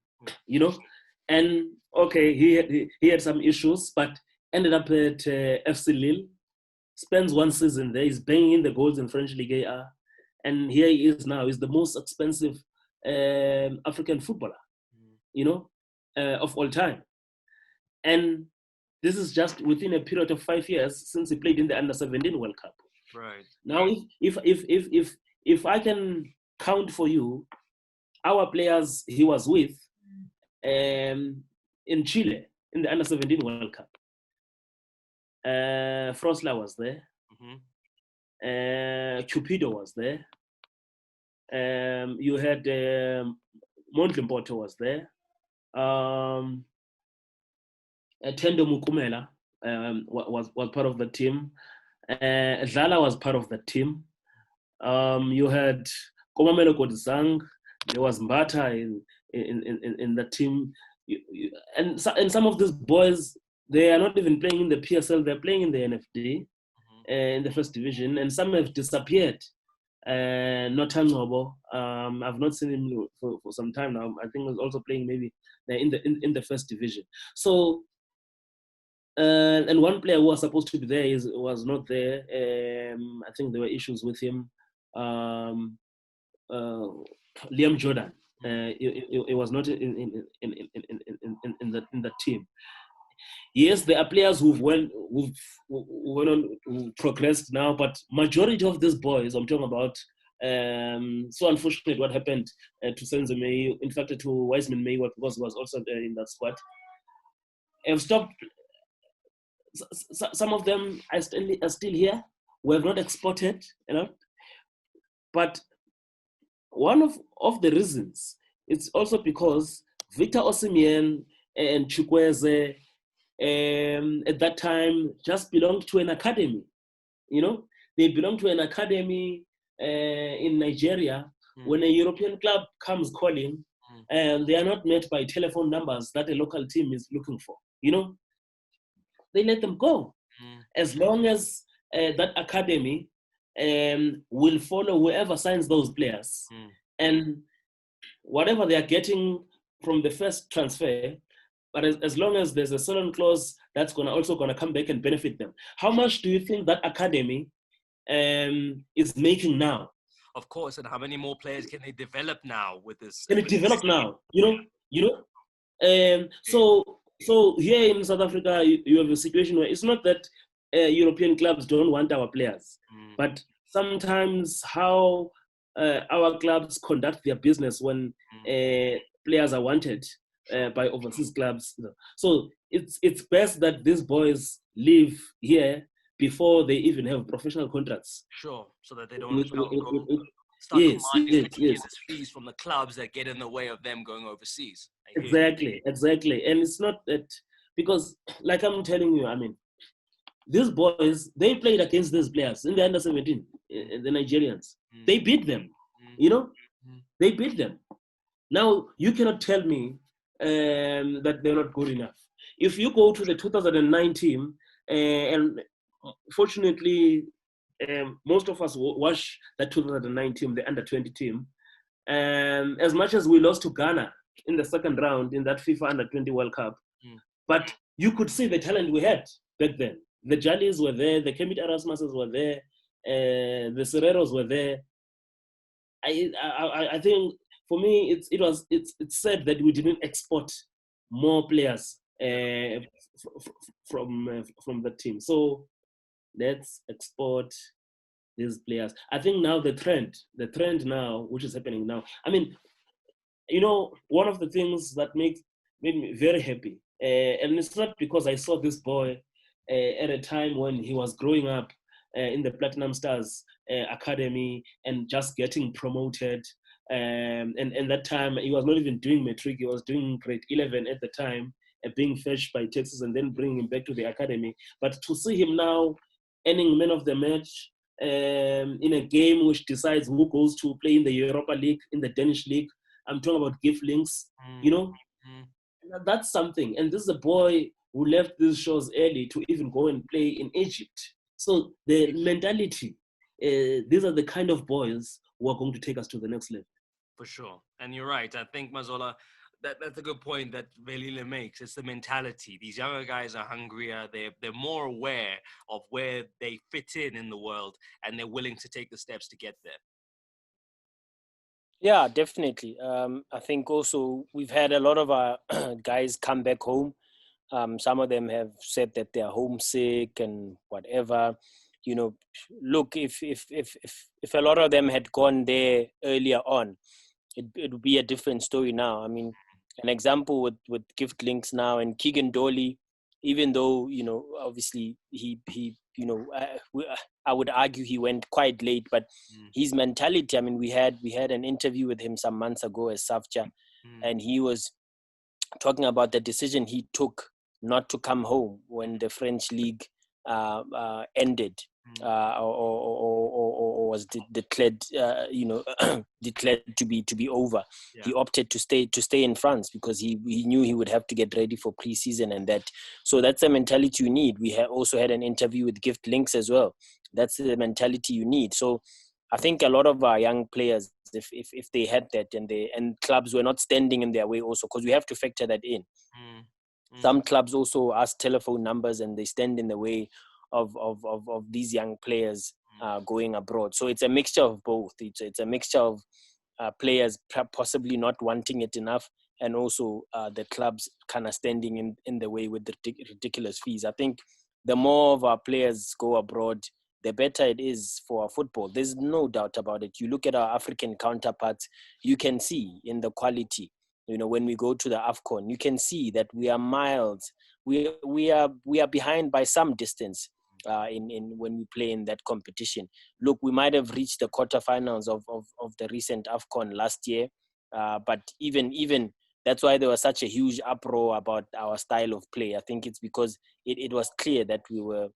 and okay, he had some issues, but ended up at FC Lille. Spends 1 season there. He's banging in the goals in French Ligue 1, and here he is now. He's the most expensive African footballer, of all time. And this is just within a period of 5 years since he played in the Under-17 World Cup. Right. Now, if I can count for you our players he was with in Chile in the Under-17 World Cup. Frosler was there. Cupido was there. You had Mnyandu was there. Tendo Mukumela was part of the team. Zala was part of the team. You had Komamelo Kodisang. There was Mbatha in the team. And some of these boys, they are not even playing in the PSL. They're playing in the NFD in the first division, and some have disappeared. Notangobo, I've not seen him for some time now. I think he's also playing maybe in the first division. So, and one player who was supposed to be there was not there. I think there were issues with him. Liam Jordan, it was not in the team. Yes, there are players who progressed now, but majority of these boys I'm talking about, so unfortunate what happened to Senzo May, in fact to Wiseman May, because he was also in that squad, have stopped. Some of them are still here. We have not exported, but one of the reasons, it's also because Victor Osimhen and Chukwueze at that time just belonged to an academy. They belong to an academy in Nigeria. When a European club comes calling, and they are not met by telephone numbers that a local team is looking for, they let them go. As long as that academy will follow whoever signs those players, and whatever they are getting from the first transfer, but as long as there's a certain clause that's also gonna come back and benefit them. How much do you think that academy is making now? Of course, and how many more players can they develop now with this? Can it develop now? So here in South Africa, you have a situation where it's not that European clubs don't want our players, but sometimes how our clubs conduct their business when players are wanted by overseas clubs. So it's best that these boys live here before they even have professional contracts. Sure, so that they don't start commanding ridiculous fees from the clubs that get in the way of them going overseas. Exactly. And it's not that, because like I'm telling you, these boys, they played against these players in the Under-17, the Nigerians. They beat them, they beat them. Now, you cannot tell me that they're not good enough. If you go to the 2009 team, and fortunately, most of us watch the 2009 team, the Under-20 team, as much as we lost to Ghana in the second round in that FIFA Under-20 World Cup, but you could see the talent we had back then. The Jalis were there, the Kemit Erasmuses were there, the Serreros were there. I think for me, it's sad that we didn't export more players from the team. So let's export these players. I think now the trend now, which is happening now. One of the things that made me very happy, and it's not because I saw this boy at a time when he was growing up in the Platinum Stars Academy and just getting promoted. And that time, he was not even doing matric. He was doing grade 11 at the time, being fetched by Texas and then bringing him back to the academy. But to see him now earning man of the match in a game which decides who goes to play in the Europa League, in the Danish League. I'm talking about Giflings, that's something. And this is a boy who left these shows early to even go and play in Egypt. So the mentality, these are the kind of boys who are going to take us to the next level. For sure. And you're right. I think, Mazola, that's a good point that Velile makes. It's the mentality. These younger guys are hungrier. They're more aware of where they fit in the world, and they're willing to take the steps to get there. Yeah, definitely. I think also we've had a lot of our guys come back home. Some of them have said that they are homesick and whatever. Look, if a lot of them had gone there earlier on, it would be a different story now. I mean, an example with Gift Links now and Keegan Dolly, even though, obviously he I would argue he went quite late, but his mentality, I mean, we had an interview with him some months ago as Safja, and he was talking about the decision he took not to come home when the French league ended, or was declared, declared to be over. Yeah. He opted to stay in France because he knew he would have to get ready for pre-season and that. So that's the mentality you need. We also had an interview with Gift Links as well. That's the mentality you need. So I think a lot of our young players, if they had that and clubs were not standing in their way also, because we have to factor that in. Some clubs also ask telephone numbers and they stand in the way of these young players going abroad. So it's a mixture of both. It's a mixture of players possibly not wanting it enough, and also the clubs kind of standing in the way with the ridiculous fees. I think the more of our players go abroad, the better it is for our football. There's no doubt about it. You look at our African counterparts, you can see in the quality. When we go to the AFCON, you can see that we are miles. We are behind by some distance in when we play in that competition. Look, we might have reached the quarterfinals of the recent AFCON last year, but even that's why there was such a huge uproar about our style of play. I think it's because it was clear that we were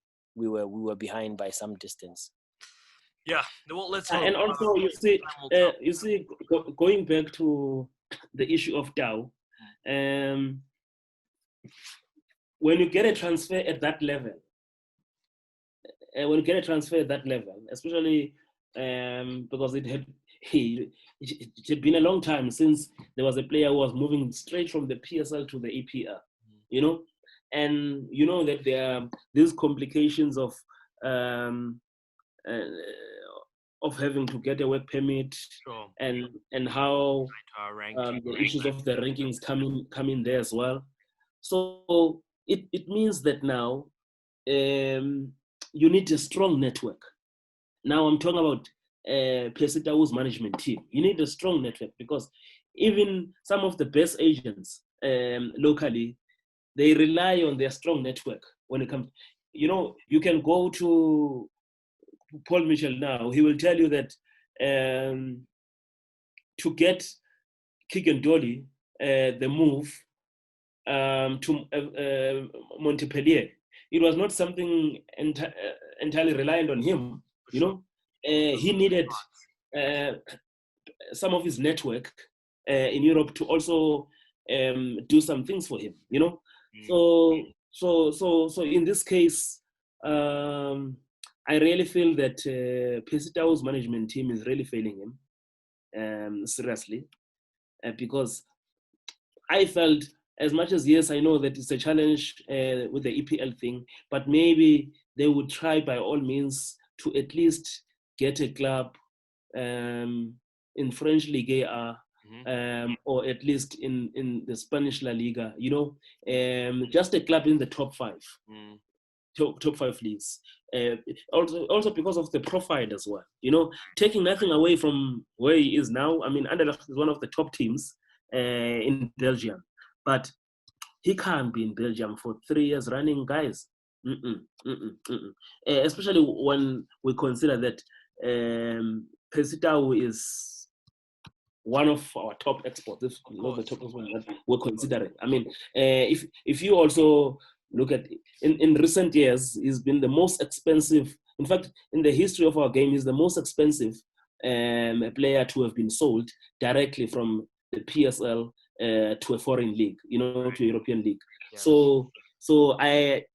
behind by some distance. Yeah, well, let's. And also, you see, going back to the issue of Dow, when you get a transfer at that level, especially because it had been a long time since there was a player who was moving straight from the PSL to the EPL, and that there are these complications of having to get a work permit, sure. and how the issues of the rankings come in there as well. So it means that now you need a strong network. Now I'm talking about Pesita's management team. You need a strong network, because even some of the best agents locally, they rely on their strong network when it comes. You can go to Paul Mitchell now. He will tell you that to get Keegan Dolly the move to Montpellier, it was not something entirely reliant on him. He needed some of his network in Europe to also do some things for him. So in this case, I really feel that Pesita's management team is really failing him seriously, because I felt, as much as, yes, I know that it's a challenge with the EPL thing, but maybe they would try by all means to at least get a club in French Ligue A, or at least in the Spanish La Liga, just a club in the top five. Top five leagues. Also because of the profile as well. Taking nothing away from where he is now. I mean, Anderlecht is one of the top teams in Belgium, but he can't be in Belgium for 3 years running, guys. Especially when we consider that Pesita is one of our top exports, if not the top one that we're considering. I mean, if you also look at in recent years, he's been the most expensive. In fact, in the history of our game, he's the most expensive player to have been sold directly from the PSL to a foreign league, to a European league. Yeah. So I,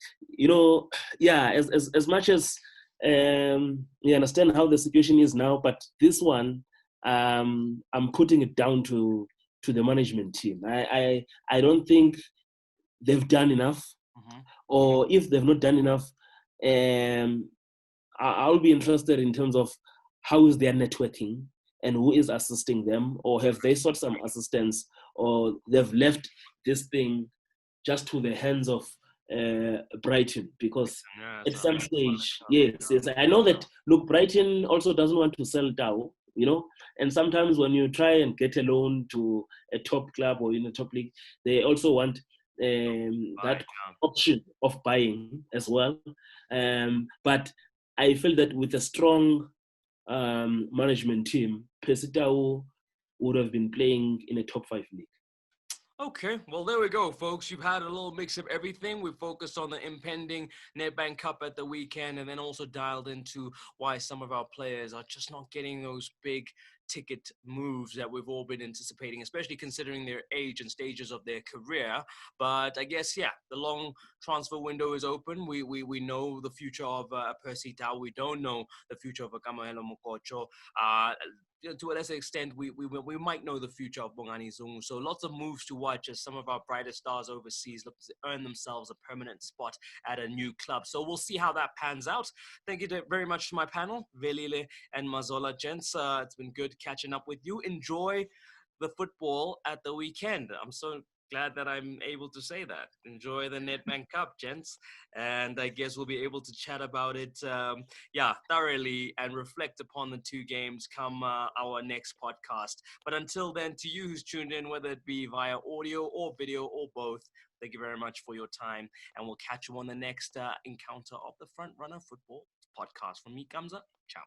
as much as we understand how the situation is now, but this one, I'm putting it down to the management team. I don't think they've done enough. Or if they've not done enough, I'll be interested in terms of how is their networking and who is assisting them, or have they sought some assistance, or they've left this thing just to the hands of Brighton, because at some stage, yes, I know that, look, Brighton also doesn't want to sell Dow, you know. And sometimes when you try and get a loan to a top club or in a top league, they also want that option of buying as well. But I feel that with a strong management team, Pesitao would have been playing in a top 5 league. Okay, well, there we go, folks. You've had a little mix of everything. We focused on the impending Nedbank Cup at the weekend, and then also dialed into why some of our players are just not getting those big ticket moves that we've all been anticipating, especially considering their age and stages of their career. But I guess, yeah, the long transfer window is open. We know the future of Percy Tau. We don't know the future of Kamohelo Mokocho. To a lesser extent, we might know the future of Bongani Zungu. So lots of moves to watch as some of our brightest stars overseas look to earn themselves a permanent spot at a new club. So we'll see how that pans out. Thank you very much to my panel, Velile and Mazola. Gents, it's been good catching up with you. Enjoy the football at the weekend. I'm so glad that I'm able to say that. Enjoy the Nedbank Cup, gents. And I guess we'll be able to chat about it, thoroughly and reflect upon the 2 games come our next podcast. But until then, to you who's tuned in, whether it be via audio or video or both, thank you very much for your time. And we'll catch you on the next encounter of the Front Runner Football podcast. From me, Kamza. Ciao.